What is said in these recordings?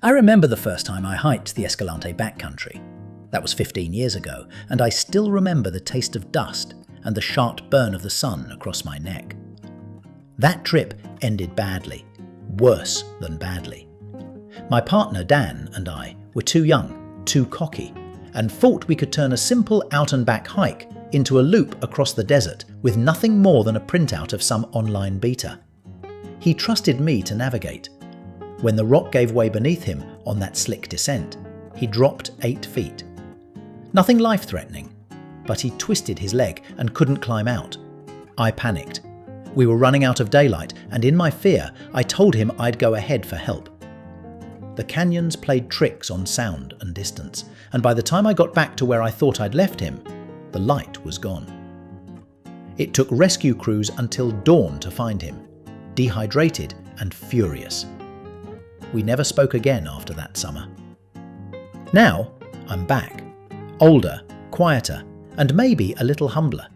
I remember the first time I hiked the Escalante backcountry. That was 15 years ago, and I still remember the taste of dust and the sharp burn of the sun across my neck. That trip ended badly, worse than badly. My partner Dan and I were too young, too cocky, and thought we could turn a simple out-and-back hike into a loop across the desert with nothing more than a printout of some online beta. He trusted me to navigate. When the rock gave way beneath him on that slick descent, he dropped 8 feet. Nothing life-threatening, but he twisted his leg and couldn't climb out. I panicked. We were running out of daylight, and in my fear, I told him I'd go ahead for help. The canyons played tricks on sound and distance, and by the time I got back to where I thought I'd left him, the light was gone. It took rescue crews until dawn to find him, dehydrated and furious. We never spoke again after that summer. Now, I'm back, older, quieter, and maybe a little humbler.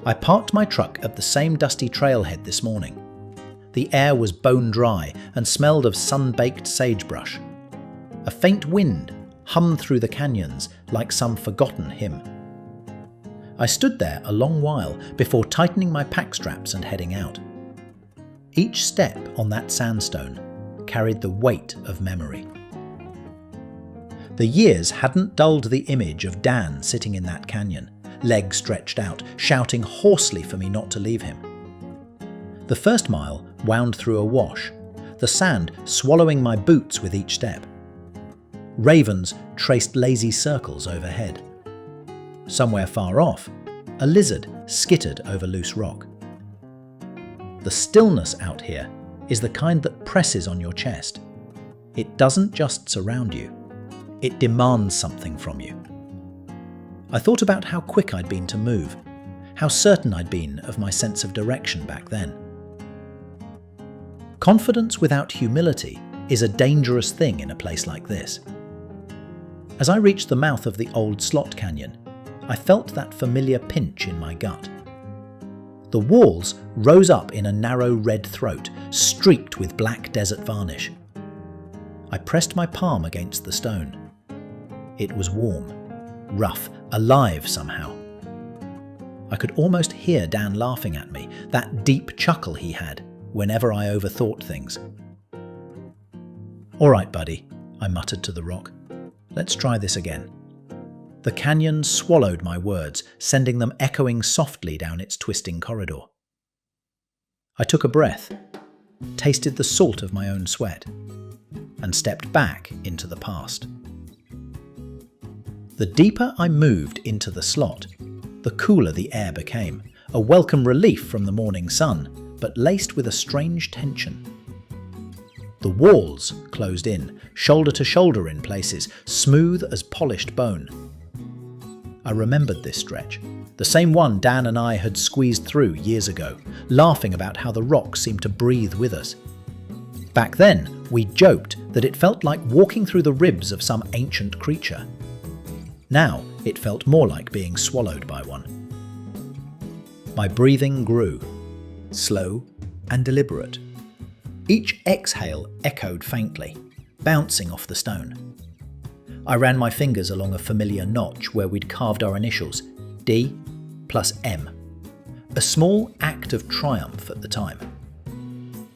I parked my truck at the same dusty trailhead this morning. The air was bone dry and smelled of sun-baked sagebrush. A faint wind hummed through the canyons like some forgotten hymn. I stood there a long while before tightening my pack straps and heading out. Each step on that sandstone carried the weight of memory. The years hadn't dulled the image of Dan sitting in that canyon, legs stretched out, shouting hoarsely for me not to leave him. The first mile wound through a wash, the sand swallowing my boots with each step. Ravens traced lazy circles overhead. Somewhere far off, a lizard skittered over loose rock. The stillness out here is the kind that presses on your chest. It doesn't just surround you, it demands something from you. I thought about how quick I'd been to move, how certain I'd been of my sense of direction back then. Confidence without humility is a dangerous thing in a place like this. As I reached the mouth of the old slot canyon, I felt that familiar pinch in my gut. The walls rose up in a narrow red throat, streaked with black desert varnish. I pressed my palm against the stone. It was warm, rough, alive somehow. I could almost hear Dan laughing at me, that deep chuckle he had whenever I overthought things. "All right, buddy," I muttered to the rock. "Let's try this again." The canyon swallowed my words, sending them echoing softly down its twisting corridor. I took a breath, tasted the salt of my own sweat, and stepped back into the past. The deeper I moved into the slot, the cooler the air became, a welcome relief from the morning sun, but laced with a strange tension. The walls closed in, shoulder to shoulder in places, smooth as polished bone. I remembered this stretch, the same one Dan and I had squeezed through years ago, laughing about how the rock seemed to breathe with us. Back then, we joked that it felt like walking through the ribs of some ancient creature. Now, it felt more like being swallowed by one. My breathing grew, slow and deliberate. Each exhale echoed faintly, bouncing off the stone. I ran my fingers along a familiar notch where we'd carved our initials, D plus M. A small act of triumph at the time.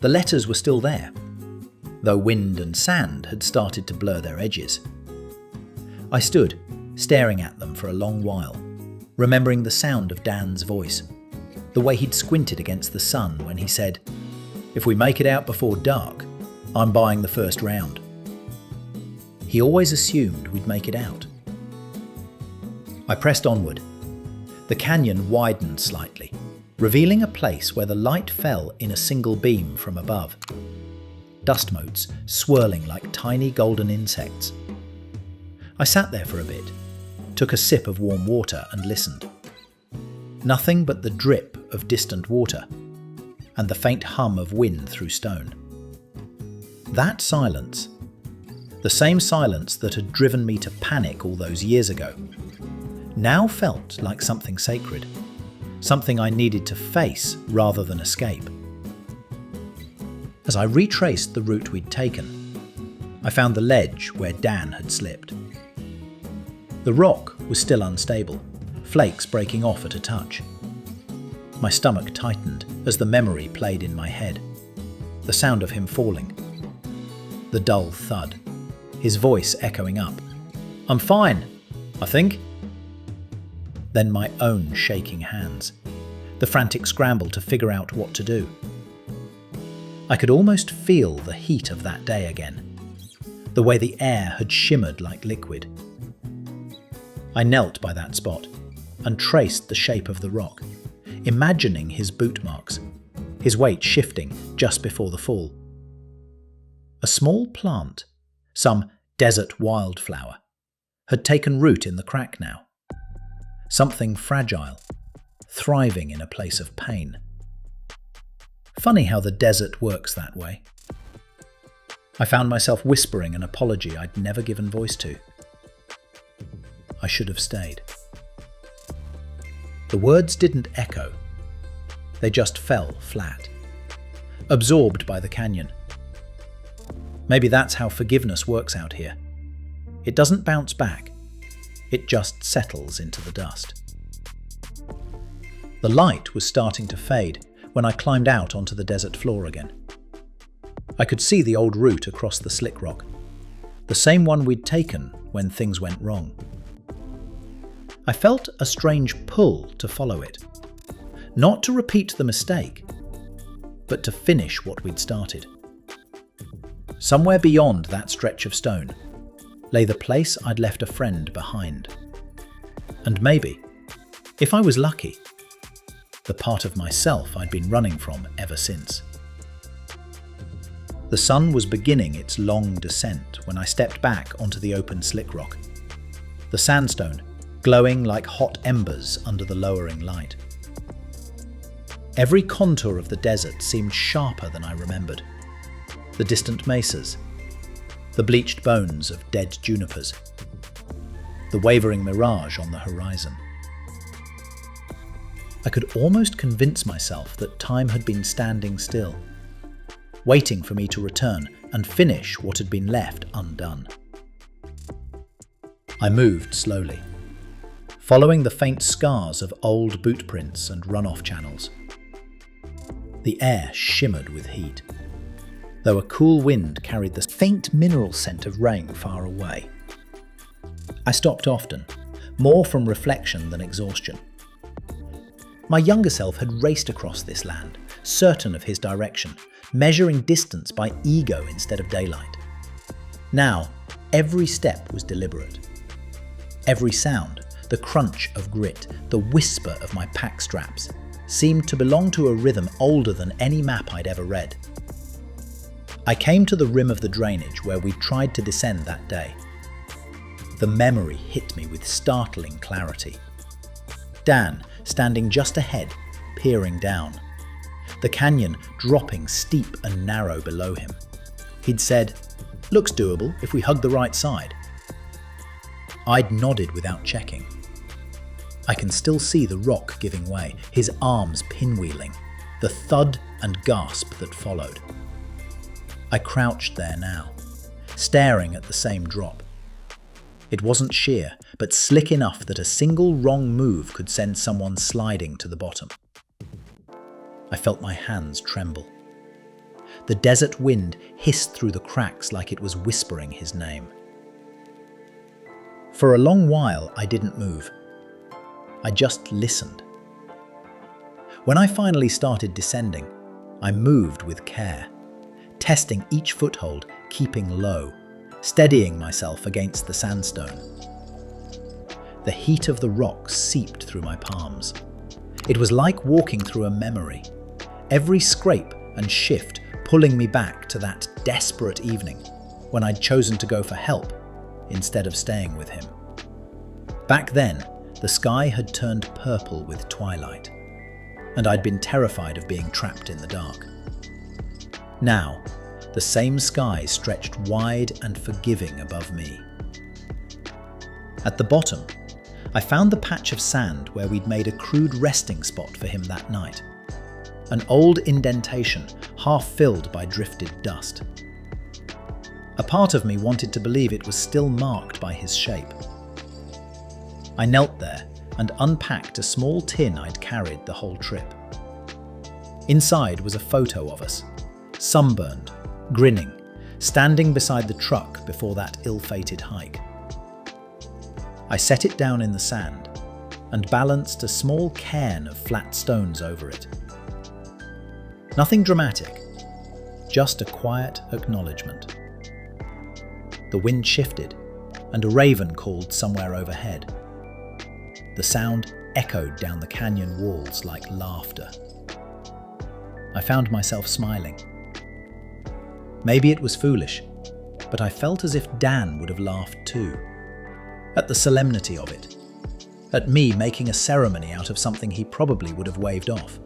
The letters were still there, though wind and sand had started to blur their edges. I stood, staring at them for a long while, remembering the sound of Dan's voice, the way he'd squinted against the sun when he said, "If we make it out before dark, I'm buying the first round." He always assumed we'd make it out. I pressed onward. The canyon widened slightly, revealing a place where the light fell in a single beam from above. Dust motes swirling like tiny golden insects. I sat there for a bit, took a sip of warm water and listened. Nothing but the drip of distant water and the faint hum of wind through stone. That silence, the same silence that had driven me to panic all those years ago, now felt like something sacred, something I needed to face rather than escape. As I retraced the route we'd taken, I found the ledge where Dan had slipped. The rock was still unstable, flakes breaking off at a touch. My stomach tightened as the memory played in my head. The sound of him falling. The dull thud. His voice echoing up. "I'm fine, I think." Then my own shaking hands. The frantic scramble to figure out what to do. I could almost feel the heat of that day again. The way the air had shimmered like liquid. I knelt by that spot and traced the shape of the rock, imagining his boot marks, his weight shifting just before the fall. A small plant, some desert wildflower, had taken root in the crack now. Something fragile, thriving in a place of pain. Funny how the desert works that way. I found myself whispering an apology I'd never given voice to. I should have stayed. The words didn't echo. They just fell flat, absorbed by the canyon. Maybe that's how forgiveness works out here. It doesn't bounce back. It just settles into the dust. The light was starting to fade when I climbed out onto the desert floor again. I could see the old route across the slick rock, the same one we'd taken when things went wrong. I felt a strange pull to follow it, not to repeat the mistake, but to finish what we'd started. Somewhere beyond that stretch of stone lay the place I'd left a friend behind. And maybe, if I was lucky, the part of myself I'd been running from ever since. The sun was beginning its long descent when I stepped back onto the open slick rock, the sandstone glowing like hot embers under the lowering light. Every contour of the desert seemed sharper than I remembered. The distant mesas, the bleached bones of dead junipers, the wavering mirage on the horizon. I could almost convince myself that time had been standing still, waiting for me to return and finish what had been left undone. I moved slowly, following the faint scars of old boot prints and runoff channels. The air shimmered with heat, though a cool wind carried the faint mineral scent of rain far away. I stopped often, more from reflection than exhaustion. My younger self had raced across this land, certain of his direction, measuring distance by ego instead of daylight. Now, every step was deliberate. Every sound, the crunch of grit, the whisper of my pack straps, seemed to belong to a rhythm older than any map I'd ever read. I came to the rim of the drainage where we'd tried to descend that day. The memory hit me with startling clarity. Dan, standing just ahead, peering down. The canyon dropping steep and narrow below him. He'd said, "Looks doable if we hug the right side." I'd nodded without checking. I can still see the rock giving way, his arms pinwheeling, the thud and gasp that followed. I crouched there now, staring at the same drop. It wasn't sheer, but slick enough that a single wrong move could send someone sliding to the bottom. I felt my hands tremble. The desert wind hissed through the cracks like it was whispering his name. For a long while, I didn't move. I just listened. When I finally started descending, I moved with care, testing each foothold, keeping low, steadying myself against the sandstone. The heat of the rock seeped through my palms. It was like walking through a memory, every scrape and shift pulling me back to that desperate evening when I'd chosen to go for help instead of staying with him. Back then, the sky had turned purple with twilight, and I'd been terrified of being trapped in the dark. Now, the same sky stretched wide and forgiving above me. At the bottom, I found the patch of sand where we'd made a crude resting spot for him that night. An old indentation half filled by drifted dust. A part of me wanted to believe it was still marked by his shape. I knelt there and unpacked a small tin I'd carried the whole trip. Inside was a photo of us, sunburned, grinning, standing beside the truck before that ill-fated hike. I set it down in the sand and balanced a small cairn of flat stones over it. Nothing dramatic, just a quiet acknowledgement. The wind shifted and a raven called somewhere overhead. The sound echoed down the canyon walls like laughter. I found myself smiling. Maybe it was foolish, but I felt as if Dan would have laughed too. At the solemnity of it. At me making a ceremony out of something he probably would have waved off.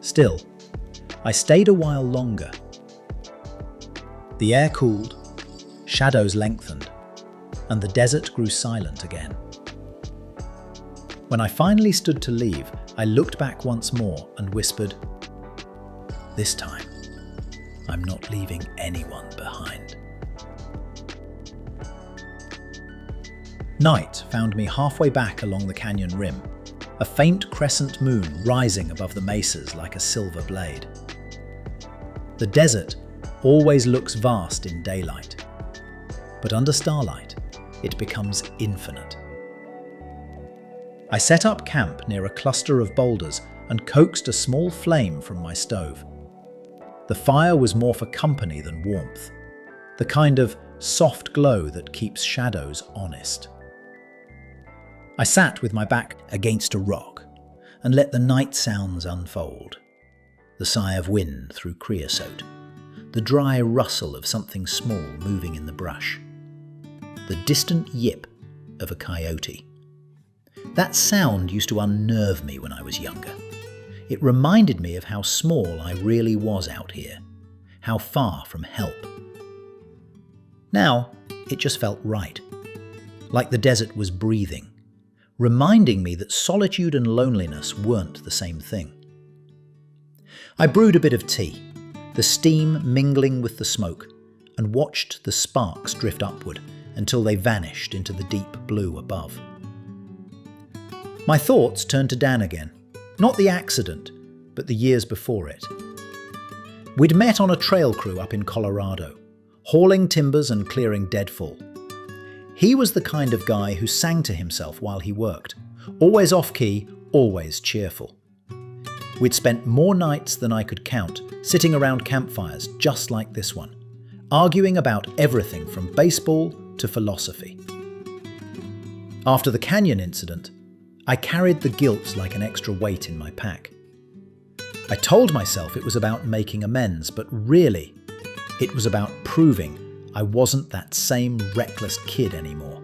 Still, I stayed a while longer. The air cooled, shadows lengthened, and the desert grew silent again. When I finally stood to leave, I looked back once more and whispered, "This time, I'm not leaving anyone behind." Night found me halfway back along the canyon rim, a faint crescent moon rising above the mesas like a silver blade. The desert always looks vast in daylight, but under starlight, it becomes infinite. I set up camp near a cluster of boulders and coaxed a small flame from my stove. The fire was more for company than warmth, the kind of soft glow that keeps shadows honest. I sat with my back against a rock and let the night sounds unfold. The sigh of wind through creosote, the dry rustle of something small moving in the brush, the distant yip of a coyote. That sound used to unnerve me when I was younger. It reminded me of how small I really was out here, how far from help. Now, it just felt right, like the desert was breathing, reminding me that solitude and loneliness weren't the same thing. I brewed a bit of tea, the steam mingling with the smoke, and watched the sparks drift upward until they vanished into the deep blue above. My thoughts turned to Dan again, not the accident, but the years before it. We'd met on a trail crew up in Colorado, hauling timbers and clearing deadfall. He was the kind of guy who sang to himself while he worked, always off-key, always cheerful. We'd spent more nights than I could count, sitting around campfires just like this one, arguing about everything from baseball to philosophy. After the canyon incident, I carried the guilt like an extra weight in my pack. I told myself it was about making amends, but really, it was about proving I wasn't that same reckless kid anymore.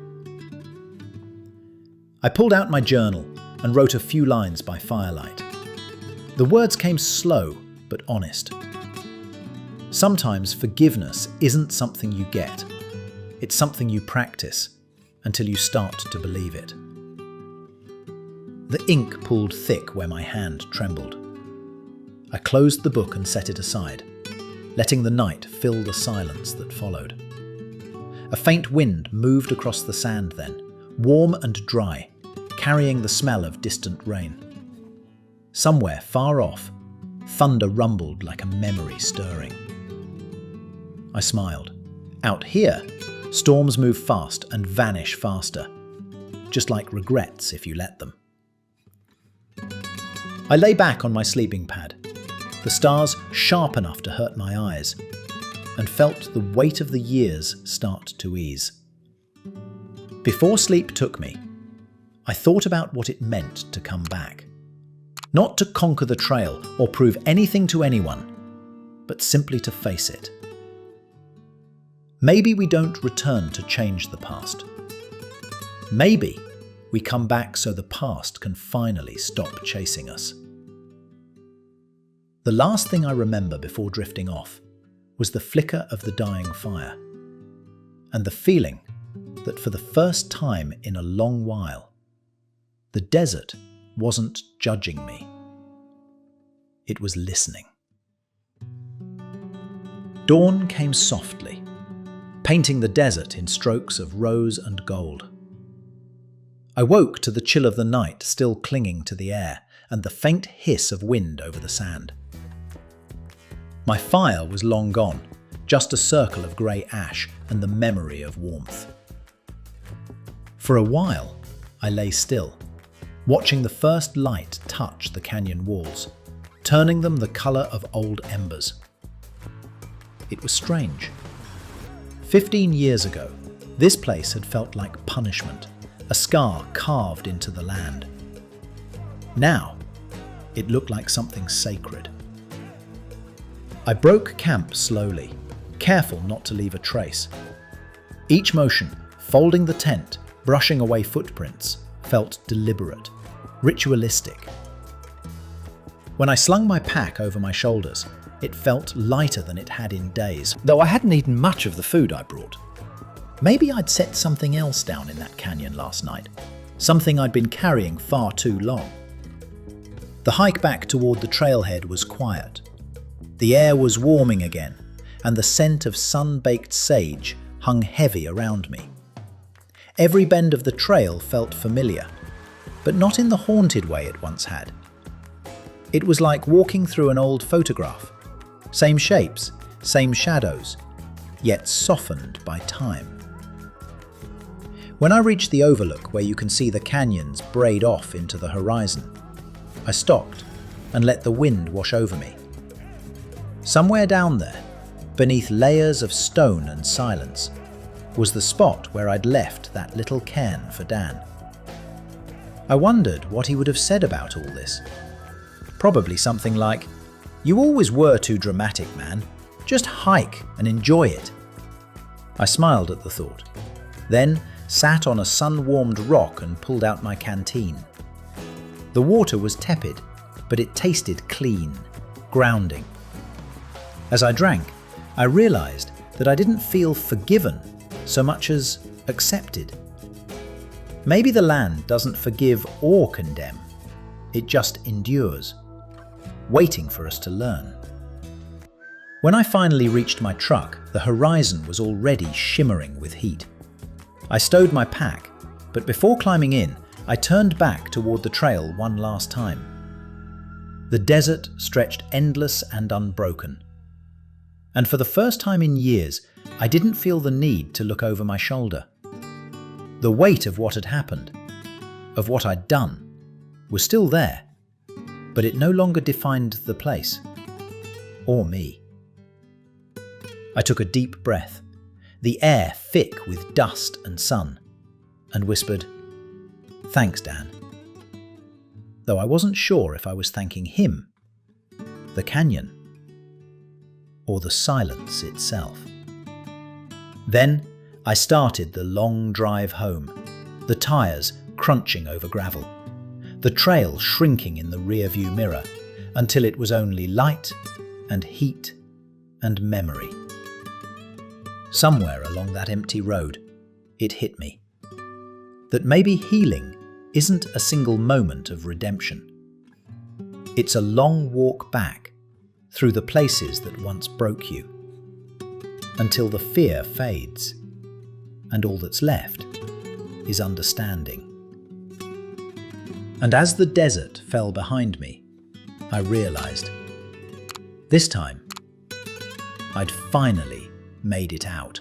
I pulled out my journal and wrote a few lines by firelight. The words came slow but honest. Sometimes forgiveness isn't something you get. It's something you practice until you start to believe it. The ink pooled thick where my hand trembled. I closed the book and set it aside, letting the night fill the silence that followed. A faint wind moved across the sand then, warm and dry, carrying the smell of distant rain. Somewhere far off, thunder rumbled like a memory stirring. I smiled. Out here, storms move fast and vanish faster, just like regrets if you let them. I lay back on my sleeping pad, the stars sharp enough to hurt my eyes, and felt the weight of the years start to ease. Before sleep took me, I thought about what it meant to come back. Not to conquer the trail or prove anything to anyone, but simply to face it. Maybe we don't return to change the past. Maybe we come back so the past can finally stop chasing us. The last thing I remember before drifting off was the flicker of the dying fire, and the feeling that for the first time in a long while, the desert wasn't judging me. It was listening. Dawn came softly, painting the desert in strokes of rose and gold. I woke to the chill of the night still clinging to the air and the faint hiss of wind over the sand. My fire was long gone, just a circle of grey ash and the memory of warmth. For a while, I lay still, watching the first light touch the canyon walls, turning them the colour of old embers. It was strange. 15 years ago, this place had felt like punishment, a scar carved into the land. Now, it looked like something sacred. I broke camp slowly, careful not to leave a trace. Each motion, folding the tent, brushing away footprints, felt deliberate, ritualistic. When I slung my pack over my shoulders, it felt lighter than it had in days, though I hadn't eaten much of the food I brought. Maybe I'd set something else down in that canyon last night, something I'd been carrying far too long. The hike back toward the trailhead was quiet. The air was warming again, and the scent of sun-baked sage hung heavy around me. Every bend of the trail felt familiar, but not in the haunted way it once had. It was like walking through an old photograph. Same shapes, same shadows, yet softened by time. When I reached the overlook where you can see the canyons braid off into the horizon, I stopped and let the wind wash over me. Somewhere down there, beneath layers of stone and silence, was the spot where I'd left that little cairn for Dan. I wondered what he would have said about all this. Probably something like, "You always were too dramatic, man. Just hike and enjoy it." I smiled at the thought, then sat on a sun-warmed rock and pulled out my canteen. The water was tepid, but it tasted clean, grounding. As I drank, I realized that I didn't feel forgiven so much as accepted. Maybe the land doesn't forgive or condemn, it just endures, waiting for us to learn. When I finally reached my truck, the horizon was already shimmering with heat. I stowed my pack, but before climbing in, I turned back toward the trail one last time. The desert stretched endless and unbroken. And for the first time in years, I didn't feel the need to look over my shoulder. The weight of what had happened, of what I'd done, was still there, but it no longer defined the place, or me. I took a deep breath, the air thick with dust and sun, and whispered, "Thanks, Dan." Though I wasn't sure if I was thanking him, the canyon, or the silence itself. Then I started the long drive home, the tyres crunching over gravel, the trail shrinking in the rearview mirror until it was only light and heat and memory. Somewhere along that empty road, it hit me that maybe healing isn't a single moment of redemption. It's a long walk back through the places that once broke you, until the fear fades, and all that's left is understanding. And as the desert fell behind me, I realized, this time, I'd finally made it out.